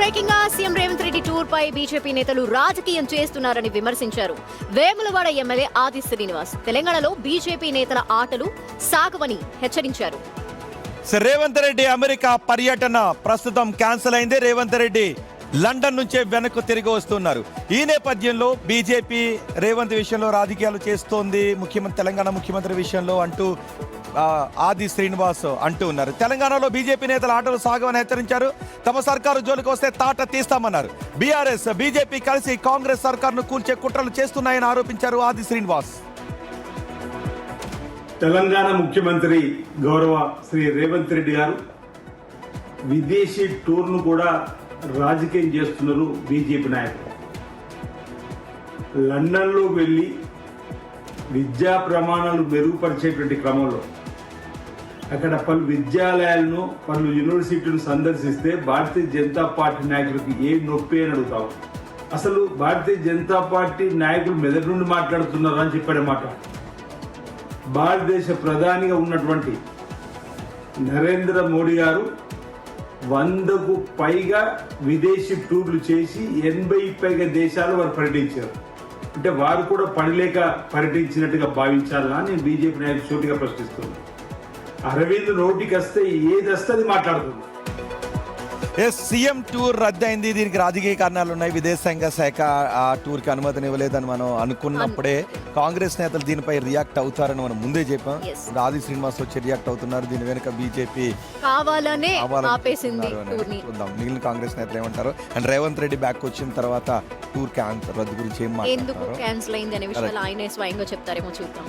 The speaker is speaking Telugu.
Breaking CM Revanth Reddy tour పై బీజేపీ నేతలు రాజకీయం చేస్తున్నారని విమర్శించారు. వేములవాడ ఎమ్మెల్యే ఆది శ్రీనివాస్ తెలంగాణలో బీజేపీ నేతల ఆటలు సాగవని హెచ్చరించారు. రేవంత్ రెడ్డి అమెరికా పర్యటన ప్రస్తుతం క్యాన్సిల్ అయింది. రేవంత్ రెడ్డి లండన్ నుంచే వెనక్కు తిరిగి వస్తున్నారు. ఈ నేపథ్యంలో బీజేపీ రేవంత్ విషయంలో రాజకీయాలు చేస్తోంది, తెలంగాణ ముఖ్యమంత్రి విషయంలో అంటూ ఆది శ్రీనివాస్ అంటూ ఉన్నారు. తెలంగాణలో బీజేపీ నేతల ఆటలు సాగవని హెచ్చరించారు. తమ సర్కారు జోలికి వస్తే తాట తీస్తామన్నారు. బీఆర్ఎస్ బీజేపీ కలిసి కాంగ్రెస్ సర్కారును కూల్చే కుట్రలు చేస్తున్నాయని ఆరోపించారు ఆది శ్రీనివాస్. తెలంగాణ ముఖ్యమంత్రి గౌరవ శ్రీ రేవంత్ రెడ్డి గారు విదేశీ టూర్ను కూడా రాజకీయం చేస్తున్నారు. బీజేపీ నాయకులు లండన్లో వెళ్ళి విద్యా ప్రమాణాలు మెరుగుపరిచేటువంటి క్రమంలో అక్కడ పలు విద్యాలయాలను పలు యూనివర్సిటీలను సందర్శిస్తే భారతీయ జనతా పార్టీ నాయకులకు ఏం నొప్పి అని అడుగుతావు. అసలు భారతీయ జనతా పార్టీ నాయకులు మెదడు నుండి మాట్లాడుతున్నారు అని చెప్పాడు మాట. భారతదేశ ప్రధానిగా ఉన్నటువంటి నరేంద్ర మోడీ గారు 100కు పైగా విదేశీ టూర్లు చేసి 80 పైగా దేశాలు వారు పర్యటించారు. అంటే వారు కూడా పనిలేక పర్యటించినట్టుగా భావించాలా నేను బీజేపీ నాయకులు సూటిగా ప్రశ్నిస్తున్నాను. అరవింద్ నోటికి వస్తే ఏది వస్తే అది మాట్లాడుతుంది. సీఎం టూర్ రద్దయింది. దీనికి రాజకీయ కారణాలు ఉన్నాయి. విదేశాంగ శాఖ ఆ టూర్కి అనుమతిని ఇవ్వలేదని మనం అనుకున్నప్పుడే కాంగ్రెస్ నేతలు దీనిపై రియాక్ట్ అవుతారని మనం ముందే చెప్పాం. ఆది శ్రీనివాస్ వచ్చి రియాక్ట్ అవుతున్నారు. దీని వెనుక బీజేపీ కావాలనే ఆపేసింది. చూద్దాం మిగిలిన కాంగ్రెస్ నేతలు ఏమంటారు. అండ్ రేవంత్ రెడ్డి బ్యాక్ వచ్చిన తర్వాత టూర్ రద్దు గురించి ఏం ఎందుకు క్యాన్సిల్ అయింది అనే విషయాలు ఆయనే స్వయంగా చెప్తారేమో చూద్దాం.